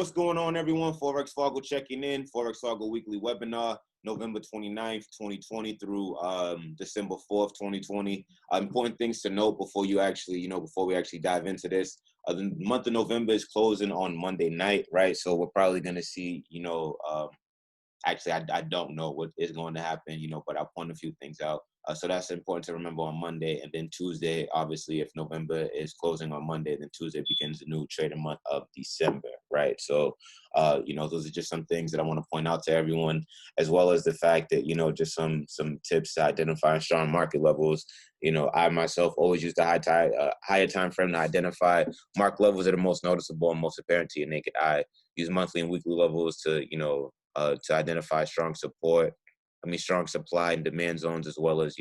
what's going on, everyone? Forex Fargo checking in. Forex Fargo weekly webinar, November 29th, 2020 through December 4th, 2020. Important things to note before you actually, before we actually dive into this. The month of November is closing on Monday night, right? So we're probably going to see, actually, I don't know what is going to happen, but I'll point a few things out. So that's important to remember on Monday. And then Tuesday, obviously, if November is closing on Monday, then Tuesday begins the new trading month of December, right? So, those are just some things that I want to point out to everyone, as well as the fact that, just some tips to identify strong market levels. I myself always use the higher time frame to identify market levels that are most noticeable and most apparent to your naked eye. Use monthly and weekly levels to identify strong supply and demand zones, as well as,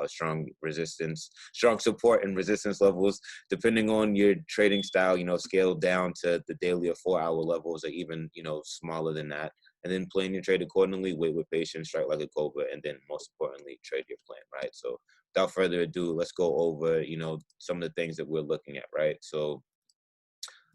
strong resistance, strong support and resistance levels, depending on your trading style, scale down to the daily or 4-hour levels, or even, smaller than that. And then plan your trade accordingly, wait with patience, strike like a cobra, and then most importantly, trade your plan, right? So without further ado, let's go over, some of the things that we're looking at, right? So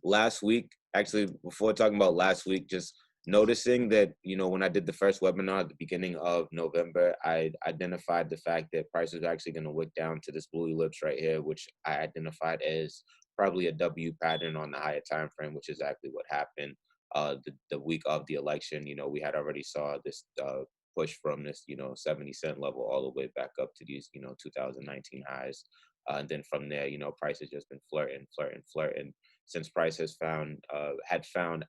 last week, actually, before talking about last week, just noticing that, when I did the first webinar at the beginning of November, I identified the fact that price was actually going to wick down to this blue ellipse right here, which I identified as probably a W pattern on the higher time frame, which is exactly what happened. The week of the election, we had already saw this push from this, 70-cent level all the way back up to these, 2019 highs. And then from there, price has just been flirting. Since price had found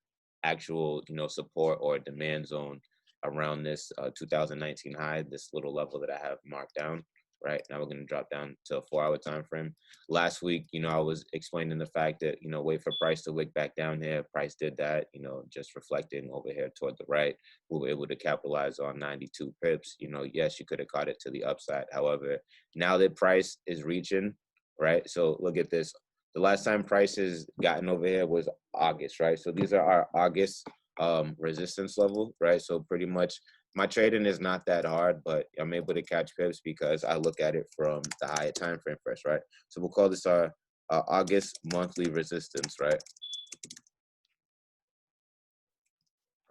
actual, support or demand zone around this 2019 high, this little level that I have marked down. Right now, we're going to drop down to a 4-hour time frame. Last week, I was explaining the fact that, wait for price to wick back down here. Price did that, just reflecting over here toward the right. We were able to capitalize on 92 pips. Yes, you could have caught it to the upside. However, now that price is reaching, right? So look at this. The last time prices gotten over here was August, right? So these are our August resistance level, right? So pretty much my trading is not that hard, but I'm able to catch pips because I look at it from the higher time frame first, right? So we'll call this our August monthly resistance, right?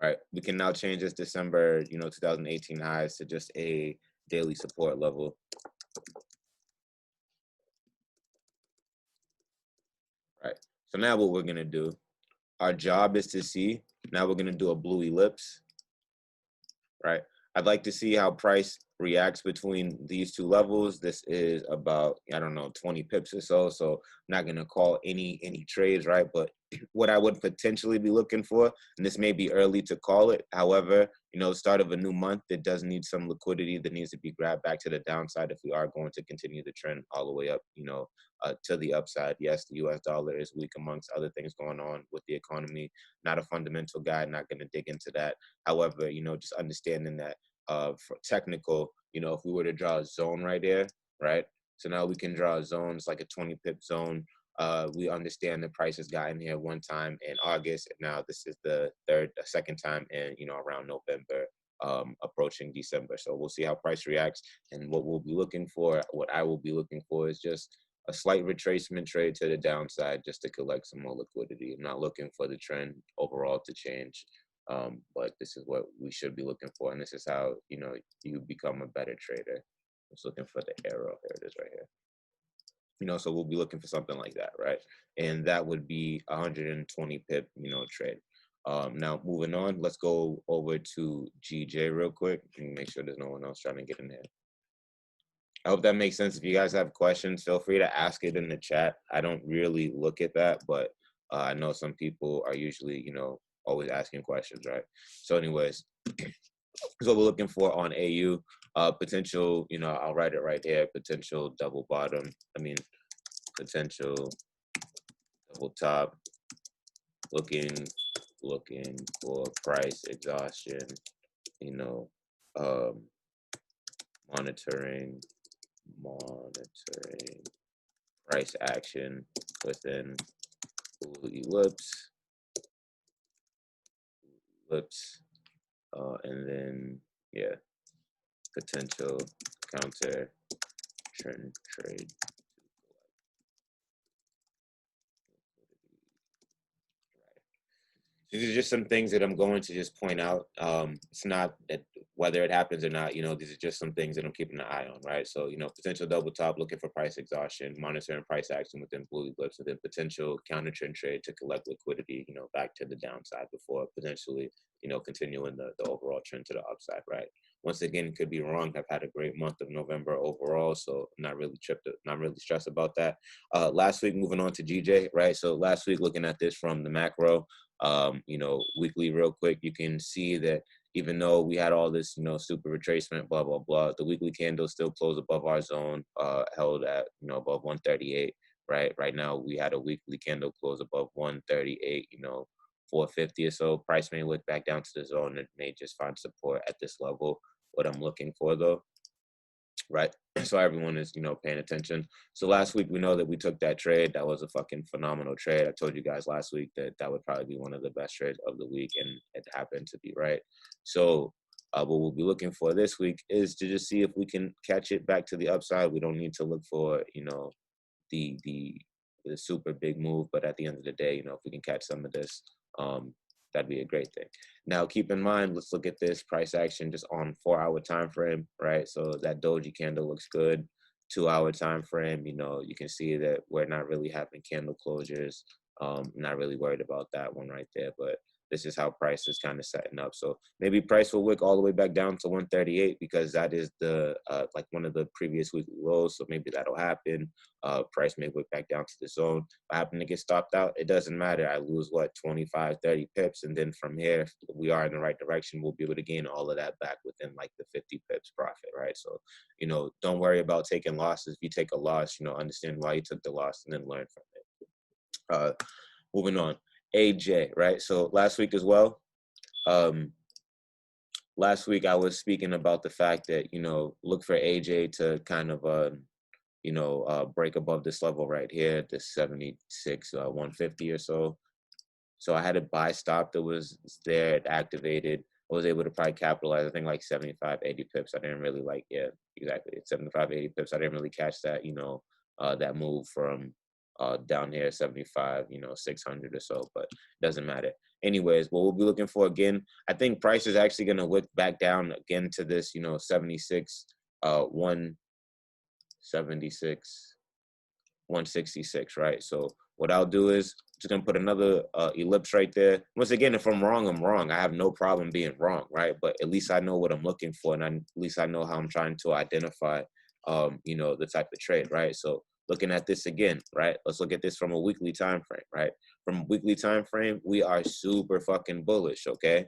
Right. We can now change this December, 2018 highs to just a daily support level. Right. So now what we're going to do, our job is to see, now we're going to do a blue ellipse, right? I'd like to see how price reacts between these two levels. This is about, 20 pips or so. So I'm not going to call any trades, right? But what I would potentially be looking for, and this may be early to call it. However, the start of a new month, it does need some liquidity that needs to be grabbed back to the downside if we are going to continue the trend all the way up, to the upside. Yes, the US dollar is weak amongst other things going on with the economy. Not a fundamental guy, not going to dig into that. However, just understanding that for technical, if we were to draw a zone right there, right? So now we can draw a zone. It's like a 20 pip zone. We understand the price has gotten here one time in August, and now this is the second time in, around November, approaching December. So we'll see how price reacts, and what we'll be looking for, what I will be looking for, is just a slight retracement trade to the downside, just to collect some more liquidity. I'm not looking for the trend overall to change, but this is what we should be looking for, and this is how, you become a better trader. I was looking for the arrow. Here it is right here. So we'll be looking for something like that, right? And that would be 120 pip, trade. Now moving on, let's go over to GJ real quick and make sure there's no one else trying to get in there. I hope that makes sense. If you guys have questions, feel free to ask it in the chat. I don't really look at that, but I know some people are usually, always asking questions, right? So anyways, so we're looking for on AU, potential, I'll write it right here, potential double bottom. Potential double top, looking for price exhaustion, monitoring price action within blue ellipse, and then potential counter trend trade. these are just some things that I'm going to just point out. It's not that whether it happens or not, these are just some things that I'm keeping an eye on, right? So, potential double top, looking for price exhaustion, monitoring price action within blue blips, and then potential counter trend trade to collect liquidity, back to the downside before potentially, continuing the overall trend to the upside, right? Once again, could be wrong. I've had a great month of November overall, so I'm not really not really stressed about that. Last week, moving on to GJ, right? So last week, looking at this from the macro, weekly real quick, you can see that even though we had all this, super retracement, blah, blah, blah, the weekly candle still closed above our zone, held at, above 138, right? Right now, we had a weekly candle close above 138, 450 or so. Price may look back down to the zone and may just find support at this level. What I'm looking for, though, right? So everyone is, paying attention. So last week, we know that we took that trade. That was a fucking phenomenal trade. I told you guys last week that that would probably be one of the best trades of the week, and it happened to be right. So what we'll be looking for this week is to just see if we can catch it back to the upside. We don't need to look for, the super big move, but at the end of the day, if we can catch some of this, that'd be a great thing. Now, keep in mind, let's look at this price action just on 4-hour time frame, right? So that doji candle looks good. 2-hour time frame, you can see that we're not really having candle closures. Not really worried about that one right there, but this is how price is kind of setting up. So maybe price will wick all the way back down to 138 because that is the like one of the previous weekly lows. So maybe that'll happen. Price may wick back down to the zone. If I happen to get stopped out, it doesn't matter. I lose 25, 30 pips. And then from here, if we are in the right direction, we'll be able to gain all of that back within like the 50 pips profit, right? So, don't worry about taking losses. If you take a loss, understand why you took the loss and then learn from it. Moving on. AJ, right? So last week as well, last week I was speaking about the fact that, look for AJ to kind of, break above this level right here, this 76, 150 or so. So I had a buy stop that was there, it activated. I was able to probably capitalize, I think like 75, 80 pips. I didn't really like, yeah, exactly. 75, 80 pips. I didn't really catch that, that move from down here, 75, 600 or so, but it doesn't matter. Anyways, what we'll be looking for again, I think price is actually going to whip back down again to this, 76, 176, 166, right? So what I'll do is just gonna put another ellipse right there. Once again, if I'm wrong, I'm wrong. I have no problem being wrong, right? But at least I know what I'm looking for, and at least I know how I'm trying to identify, the type of trade, right? So looking at this again, right? Let's look at this from a weekly time frame, right? From a weekly time frame, we are super fucking bullish, okay?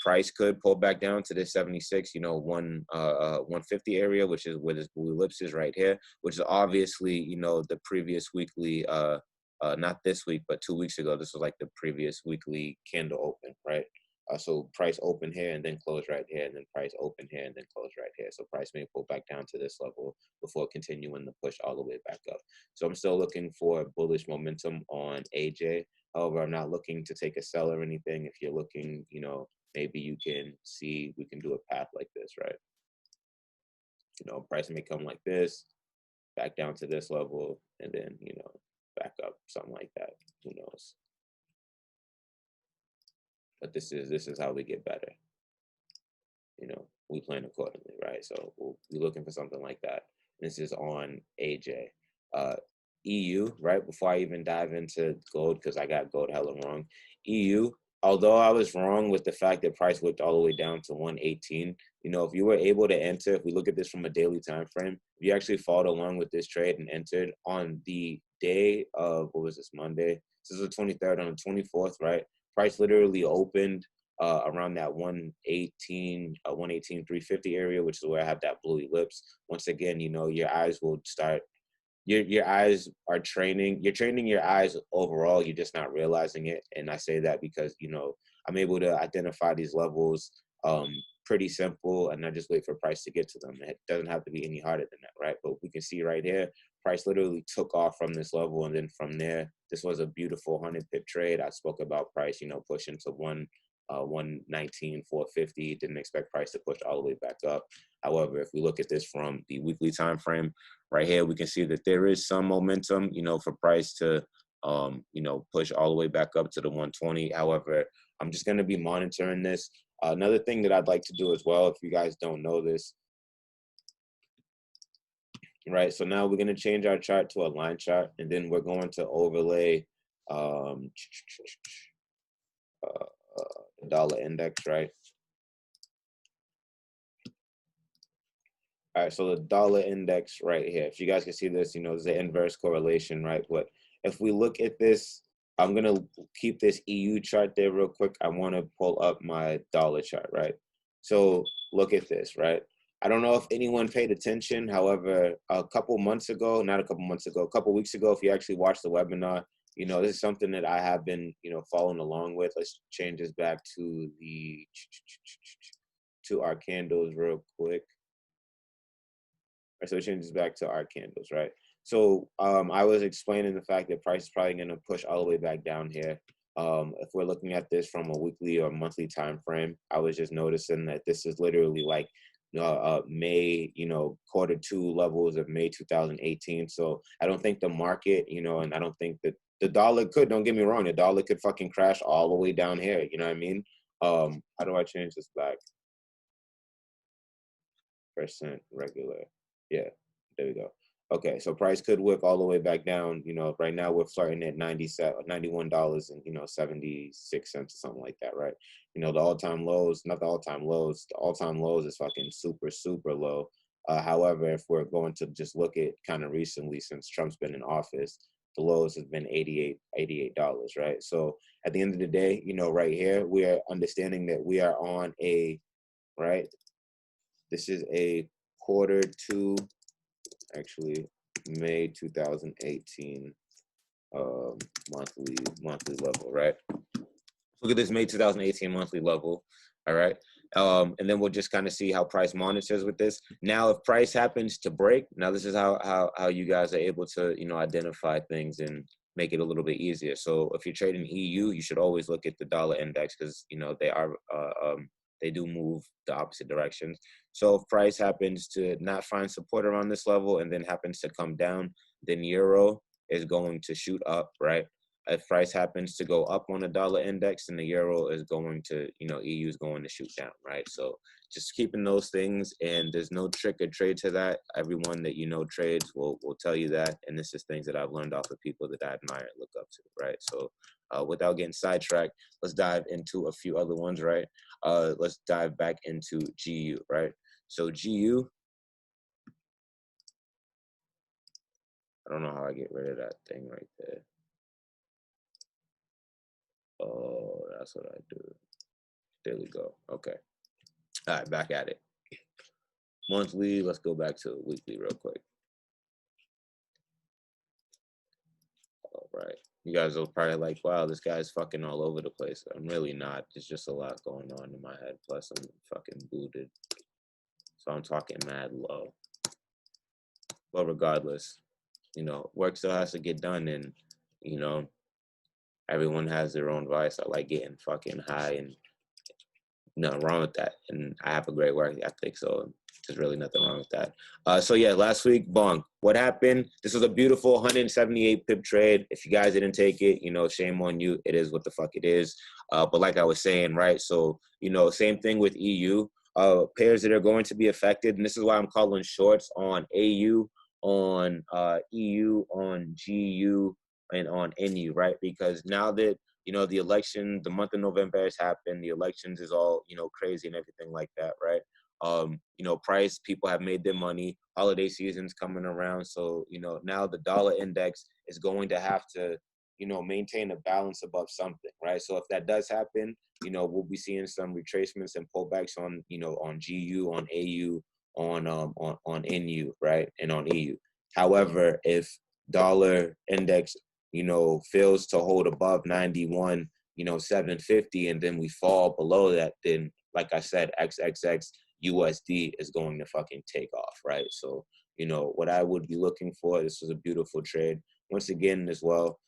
Price could pull back down to this 76, 150 area, which is where this blue ellipse is right here, which is obviously, the previous weekly, not this week, but 2 weeks ago, this was like the previous weekly candle open, right? So price open here and then close right here, and then price open here and then close right here. So price may pull back down to this level before continuing the push all the way back up. So I'm still looking for bullish momentum on AJ. However, I'm not looking to take a sell or anything. If you're looking, maybe you can see we can do a path like this, right? Price may come like this, back down to this level, and then, back up, something like that. Who knows? But this is how we get better. We plan accordingly, right? So we'll be looking for something like that. This is on AJ. EU, right? Before I even dive into gold, because I got gold hella wrong. EU, although I was wrong with the fact that price whipped all the way down to 118, if you were able to enter, if we look at this from a daily time frame, if you actually followed along with this trade and entered on the day of, what was this, Monday? This is the 23rd. On the 24th, right? Price literally opened around that 118, 350 area, which is where I have that blue ellipse. Once again, your eyes will start, your eyes are training. You're training your eyes overall. You're just not realizing it. And I say that because, I'm able to identify these levels pretty simple, and I just wait for price to get to them. It doesn't have to be any harder than that, right? But we can see right here, price literally took off from this level, and then from there, this was a beautiful 100 pip trade. I spoke about price, pushing to 119, 450. Didn't expect price to push all the way back up. However, if we look at this from the weekly time frame, right here, we can see that there is some momentum, for price to you know, push all the way back up to the 120. However, I'm just going to be monitoring this. Another thing that I'd like to do as well, if you guys don't know this, right? So now we're going to change our chart to a line chart, and then we're going to overlay the dollar index, right? All right, so the dollar index right here, if you guys can see this, you know, there's an inverse correlation, right? But if we look at this, I'm going to keep this EU chart there real quick. I want to pull up my dollar chart, right? So look at this, right? I don't know if anyone paid attention. However, a couple months ago, not a couple months ago, a couple weeks ago, if you actually watched the webinar, you know, this is something that I have been, you know, following along with. Let's change this back to our candles real quick. So it changes back to our candles, right? So I was explaining the fact that price is probably going to push all the way back down here. If we're looking at this from a weekly or monthly time frame, I was just noticing that this is literally like May, you know, Q2 levels of May 2018. So I don't think the market, you know, and I don't think that the dollar could, don't get me wrong, the dollar could fucking crash all the way down here. You know what I mean? How do I change this back? Percent regular. Yeah, there we go. Okay, so price could wick all the way back down. You know, right now we're flirting at $91 and, you know, 76 cents or something like that, right? You know, the all-time lows, not the all-time lows, the all-time lows is fucking super, super low. However, if we're going to just look at kind of recently since Trump's been in office, the lows have been $88, right? So at the end of the day, you know, right here, we are understanding that we are on a, right? This is a Q2, actually May 2018 monthly level, right? Look at this May 2018 monthly level, all right? And then we'll just kind of see how price monitors with this. Now, if price happens to break, now this is how you guys are able to, you know, identify things and make it a little bit easier. So if you're trading EU, you should always look at the dollar index because, you know, they do move the opposite directions. So if price happens to not find support around this level and then happens to come down, then euro is going to shoot up, right? If price happens to go up on the dollar index, then the euro is going to, you know, EU is going to shoot down, right? So just keeping those things, and there's no trick or trade to that. Everyone that you know trades will tell you that, and this is things that I've learned off of people that I admire and look up to, right? So without getting sidetracked, let's dive into a few other ones, right? Let's dive back into GU, right? So GU, I don't know how I get rid of that thing right there. Oh, that's what I do. There we go. Okay. All right, back at it. Monthly, let's go back to weekly real quick. All right. You guys are probably like, wow, this guy's fucking all over the place. I'm really not. There's just a lot going on in my head. Plus, I'm fucking booted. So I'm talking mad low. But regardless, you know, work still has to get done, and, you know, everyone has their own vice. I like getting fucking high, and nothing wrong with that. And I have a great work ethic, so there's really nothing wrong with that. So yeah, last week, bong. What happened? This was a beautiful 178 pip trade. If you guys didn't take it, you know, shame on you. It is what the fuck it is. But like I was saying, right? So, you know, same thing with EU. Pairs that are going to be affected, and this is why I'm calling shorts on AU, on EU, on GU, and on NU, right? Because now that, you know, the election, the month of November has happened, the elections is all, you know, crazy and everything like that, right? You know, price, people have made their money, holiday season's coming around. So, you know, now the dollar index is going to have to, you know, maintain a balance above something, right? So if that does happen, you know, we'll be seeing some retracements and pullbacks on, you know, on GU, on AU, on NU, right? And on EU. However, if dollar index, you know, fails to hold above 91, you know, 750, and then we fall below that, then, like I said, XXX USD is going to fucking take off, right? So, you know, what I would be looking for, this was a beautiful trade. Once again, as well,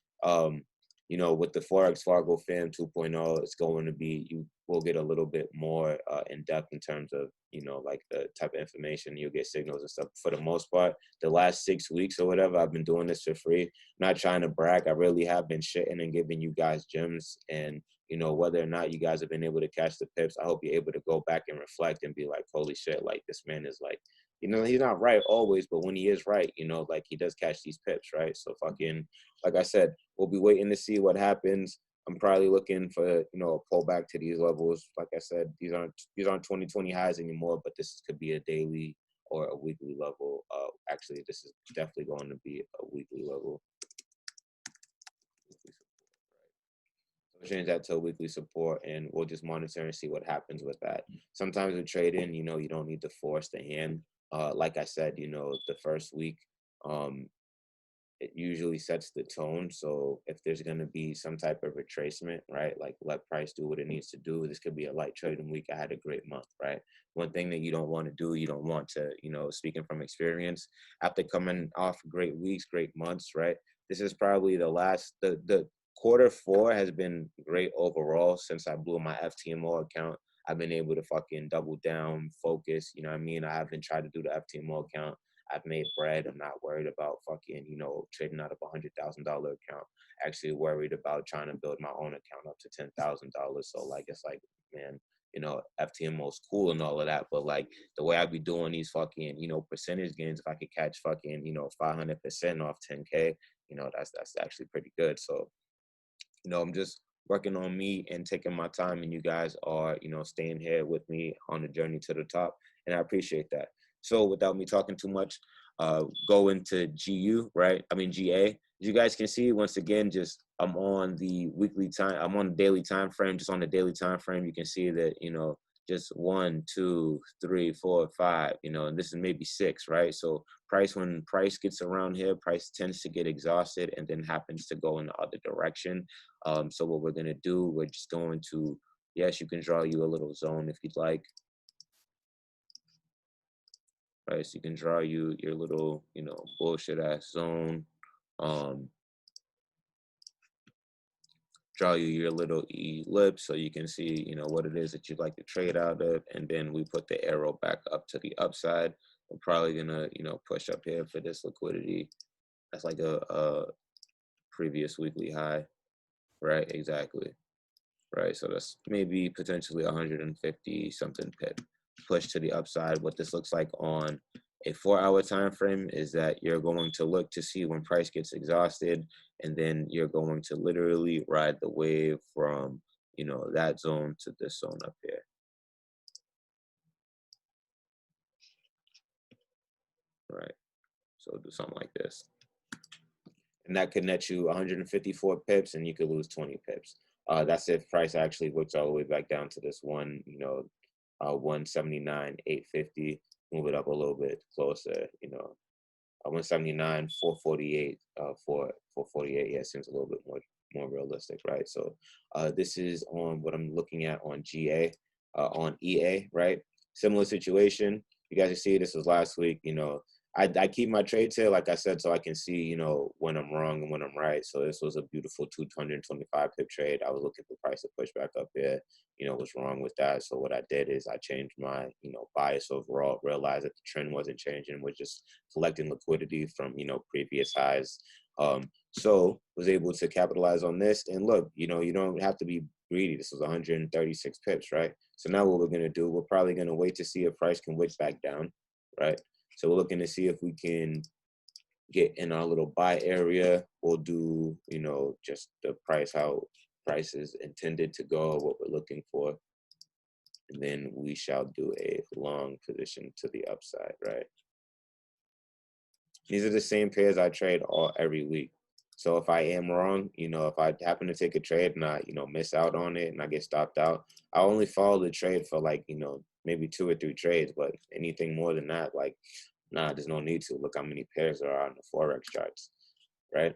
you know, with the Forex Fargo Fam 2.0, it's going to be, you will get a little bit more in depth in terms of, you know, like the type of information. You'll get signals and stuff. For the most part, the last 6 weeks or whatever, I've been doing this for free. I'm not trying to brag. I really have been shitting and giving you guys gems. And, you know, whether or not you guys have been able to catch the pips, I hope you're able to go back and reflect and be like, holy shit, like this man is like, you know, he's not right always, but when he is right, you know, like he does catch these pips, right? So fucking, like I said, we'll be waiting to see what happens. I'm probably looking for, you know, a pullback to these levels. Like I said, these aren't 2020 highs anymore, but this could be a daily or a weekly level. Actually, this is definitely going to be a weekly level. So change that to a weekly support, and we'll just monitor and see what happens with that. Sometimes with trading, you know, you don't need to force the hand. Like I said, you know, the first week, um, it usually sets the tone. So if there's going to be some type of retracement, right, like let price do what it needs to do. This could be a light trading week. I had a great month, right? One thing that you don't want to do, you don't want to, you know, speaking from experience, after coming off great weeks, great months, right? This is probably the quarter four has been great overall since I blew my FTMO account. I've been able to fucking double down, focus, you know what I mean? I haven't tried to do the FTMO account. I've made bread. I'm not worried about fucking, you know, trading out of $100,000 account. Actually worried about trying to build my own account up to $10,000. So like, it's like, man, you know, FTMO's cool and all of that, but like the way I be doing these fucking, you know, percentage gains, if I could catch fucking, you know, 500% off 10K, you know, that's actually pretty good. So, you know, I'm just working on me and taking my time, and you guys are, you know, staying here with me on the journey to the top, and I appreciate that. So without me talking too much, go into GU, right? I mean GA. As you guys can see, once again, just I'm on the weekly time. I'm on the daily time frame. Just on the daily time frame, you can see that, you know, just 1, 2, 3, 4, 5, you know, and this is maybe 6, right? So price, when price gets around here, price tends to get exhausted and then happens to go in the other direction. So what we're going to do, we're just going to, yes, you can draw you a little zone if you'd like. Right, so you can draw you your little, you know, bullshit ass zone. Draw you your little ellipse so you can see, you know, what it is that you'd like to trade out of. And then we put the arrow back up to the upside. We're probably going to, you know, push up here for this liquidity. That's like a previous weekly high, right? Exactly. Right, so that's maybe potentially 150 something pip push to the upside. What this looks like on a 4-hour time frame is that you're going to look to see when price gets exhausted, and then you're going to literally ride the wave from, you know, that zone to this zone up here. Right, so do something like this, and that could net you 154 pips, and you could lose 20 pips. That's if price actually works all the way back down to this one, you know, 179, 850. Move it up a little bit closer, you know, 179, 448, 448. Yeah, seems a little bit more realistic, right? So this is on what I'm looking at on GA, on EA, right? Similar situation. You guys can see this was last week. You know, I keep my trades here, like I said, so I can see, you know, when I'm wrong and when I'm right. So this was a beautiful 225 pip trade. I was looking for price to push back up here. You know, what's wrong with that? So what I did is I changed my, you know, bias overall, realized that the trend wasn't changing, was just collecting liquidity from, you know, previous highs. So was able to capitalize on this. And look, you know, you don't have to be greedy. This was 136 pips, right? So now what we're going to do, we're probably going to wait to see if price can wick back down, right? So we're looking to see if we can get in our little buy area. We'll do, you know, just the price, how price is intended to go, what we're looking for. And then we shall do a long position to the upside, right? These are the same pairs I trade every week. So if I am wrong, you know, if I happen to take a trade and I, you know, miss out on it and I get stopped out, I only follow the trade for like, you know, maybe 2 or 3 trades, but anything more than that, like, nah, there's no need to. Look how many pairs there are on the Forex charts, right?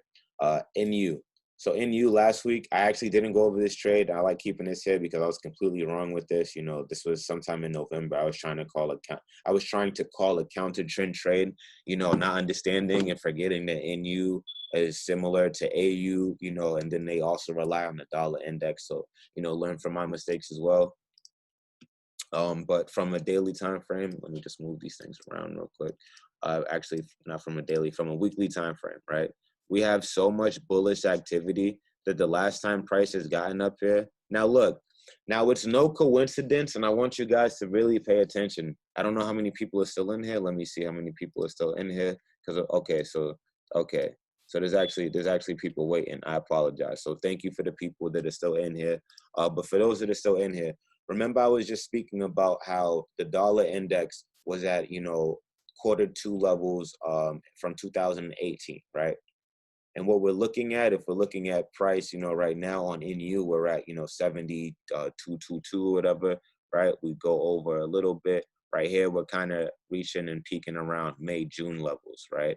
MU. So in you last week, I actually didn't go over this trade. I like keeping this here because I was completely wrong with this. You know, this was sometime in November. I was trying to call a counter trend trade, you know, not understanding and forgetting that NU is similar to AU, you know, and then they also rely on the dollar index. So, you know, learn from my mistakes as well. But from a daily time frame, let me just move these things around real quick. Actually, not from a daily, from a weekly time frame, right? We have so much bullish activity that the last time price has gotten up here. Now, look, now it's no coincidence, and I want you guys to really pay attention. I don't know how many people are still in here. Let me see how many people are still in here. Because okay, so there's actually people waiting. I apologize. So thank you for the people that are still in here. But for those that are still in here, remember, I was just speaking about how the dollar index was at, you know, Q2 levels from 2018, right? And what we're looking at, if we're looking at price, you know, right now on NU, we're at, you know, 72.22, whatever, right? We go over a little bit. Right here, we're kind of reaching and peaking around May, June levels, right?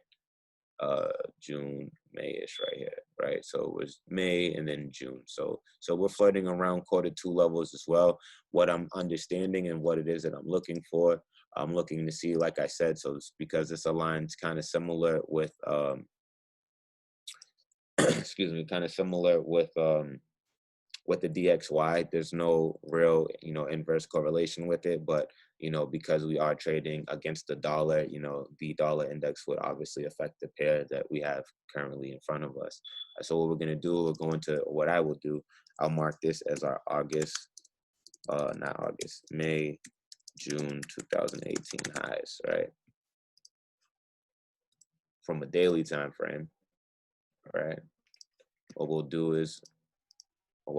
June, May-ish right here, right? So it was May and then June. So we're flirting around Q2 levels as well. What I'm understanding and what it is that I'm looking for, I'm looking to see, like I said, so it's because this aligns kind of similar with, excuse me, kind of similar with the DXY. There's no real, you know, inverse correlation with it, but, you know, because we are trading against the dollar, you know, the dollar index would obviously affect the pair that we have currently in front of us. So what we're going to do, we're going to, what I will do, I'll mark this as our May, June 2018 highs, right? From a daily time frame, right? What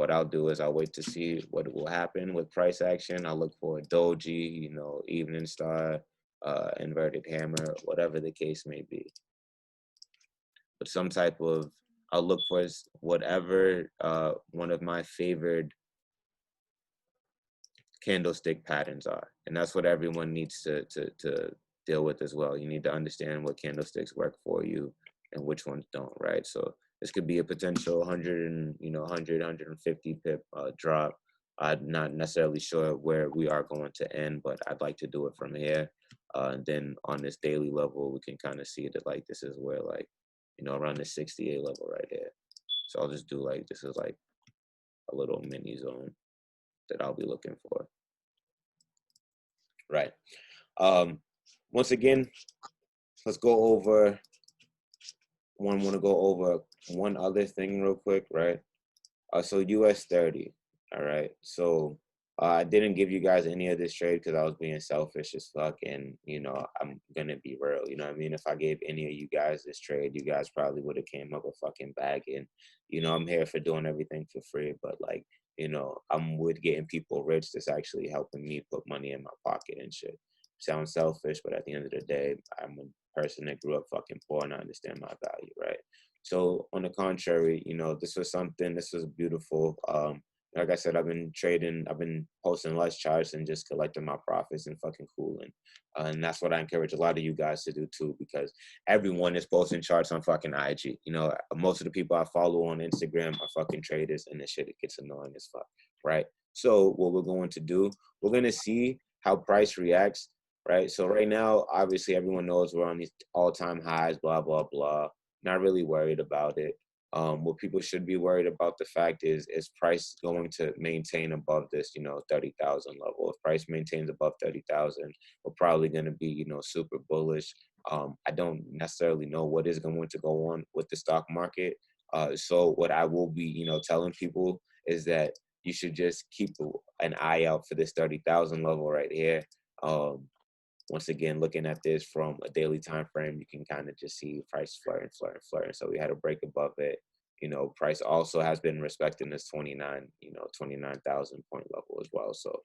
I'll do is I'll wait to see what will happen with price action. I'll look for a doji, you know, evening star, inverted hammer, whatever the case may be. But some type of, I'll look for whatever one of my favored candlestick patterns are. And that's what everyone needs to deal with as well. You need to understand what candlesticks work for you and which ones don't, right? So this could be a potential 150 pip drop. I'm not necessarily sure where we are going to end, but I'd like to do it from here. And then on this daily level, we can kind of see that like this is where like, you know, around the 68 level right here. So I'll just do like, this is like a little mini zone that I'll be looking for. Right. Once again, let's go over want to go over one other thing real quick, right? So US 30, all right? So I didn't give you guys any of this trade because I was being selfish as fuck, and, you know, I'm going to be real, you know what I mean? If I gave any of you guys this trade, you guys probably would have came up with fucking bag, and, you know, I'm here for doing everything for free, but, like, you know, I'm with getting people rich that's actually helping me put money in my pocket and shit. Sounds selfish, but at the end of the day, I'm a person that grew up fucking poor and I understand my value, right? So on the contrary, you know, this was beautiful. Like I said, I've been posting less charts and just collecting my profits and fucking cooling. And that's what I encourage a lot of you guys to do too, because everyone is posting charts on fucking IG. You know, most of the people I follow on Instagram are fucking traders, and this shit, it gets annoying as fuck, right? So what we're going to do, we're going to see how price reacts, right? So right now, obviously everyone knows we're on these all-time highs, blah, blah, blah. Not really worried about it. What people should be worried about the fact is price going to maintain above this, you know, 30,000 level? If price maintains above 30,000, we're probably going to be, you know, super bullish. I don't necessarily know what is going to go on with the stock market. So what I will be, you know, telling people is that you should just keep an eye out for this 30,000 level right here. Once again, looking at this from a daily time frame, you can kind of just see price flirting. So we had a break above it. You know, price also has been respecting this 29,000 point level as well. So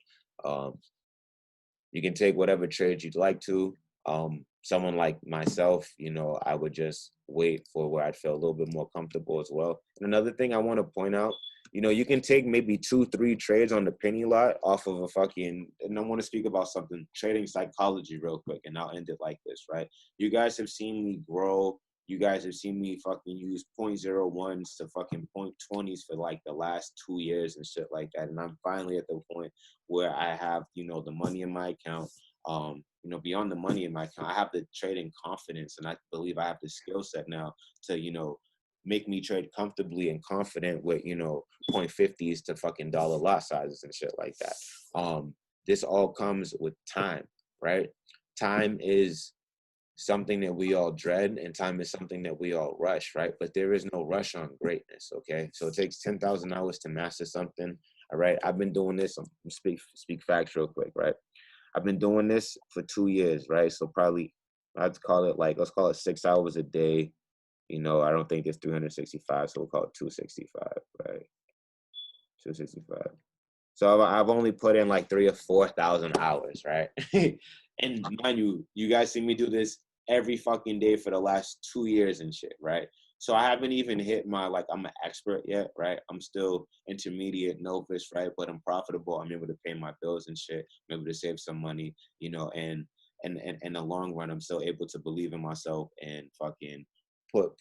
you can take whatever trades you'd like to. Someone like myself, you know, I would just wait for where I'd feel a little bit more comfortable as well. And another thing I want to point out, you know, you can take maybe 2-3 trades on the penny lot off of a fucking, and I want to speak about something, trading psychology real quick, and I'll end it like this, right? You guys have seen me grow, You guys have seen me fucking use .01s to fucking .20s for like the last 2 years and shit like that. And I'm finally at the point where I have, you know, the money in my account. You know, beyond the money in my account, I have the trading confidence, and I believe I have the skill set now to, you know, make me trade comfortably and confident with, you know, .50s to fucking dollar lot sizes and shit like that. This all comes with time, right? Time is something that we all dread, and time is something that we all rush, right? But there is no rush on greatness, okay? So it takes 10,000 hours to master something, all right? I've been doing this, speak facts real quick, right? I've been doing this for 2 years, right? So probably I'd call it like, let's call it 6 hours a day. You know, I don't think it's 365, so we'll call it 265, right? 265. So I've only put in like 3 or 4,000 hours, right? And mind you, you guys see me do this every fucking day for the last 2 years and shit, right? So I haven't even hit my, like, I'm an expert yet, right? I'm still intermediate, novice, right? But I'm profitable. I'm able to pay my bills and shit. I'm able to save some money, you know, and in the long run, I'm still able to believe in myself and fucking put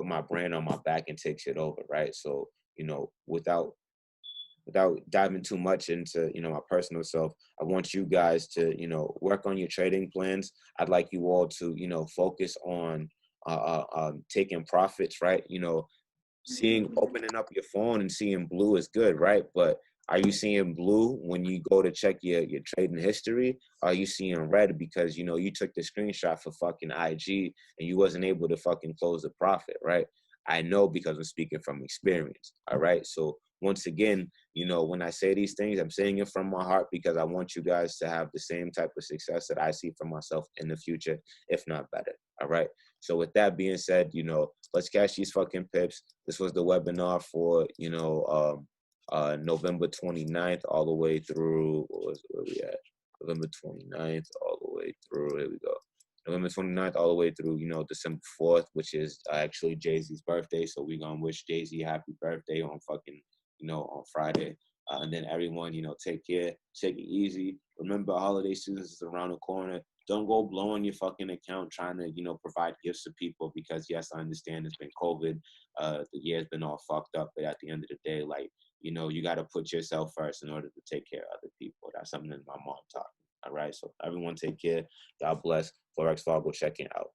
my brand on my back and take shit over, right? So, you know, without diving too much into, you know, my personal self, I want you guys to, you know, work on your trading plans. I'd like you all to, you know, focus on taking profits, right? You know, opening up your phone and seeing blue is good, right? But are you seeing blue when you go to check your trading history? Are you seeing red because, you know, you took the screenshot for fucking IG and you wasn't able to fucking close the profit, right? I know because I'm speaking from experience, all right? So once again, you know, when I say these things, I'm saying it from my heart because I want you guys to have the same type of success that I see for myself in the future, if not better, all right? So with that being said, you know, let's cash these fucking pips. This was the webinar for, you know, November 29th all the way through, where we at? November 29th all the way through, here we go. November 29th all the way through, you know, December 4th, which is actually Jay-Z's birthday. So we're going to wish Jay-Z happy birthday on fucking, you know, on Friday. And then everyone, you know, take care, take it easy. Remember, holiday season is around the corner. Don't go blowing your fucking account trying to, you know, provide gifts to people because, yes, I understand it's been COVID. The year's been all fucked up. But at the end of the day, like, you know, you got to put yourself first in order to take care of other people. That's something that my mom taught me. All right. So everyone take care. God bless. Forex Fargo checking out.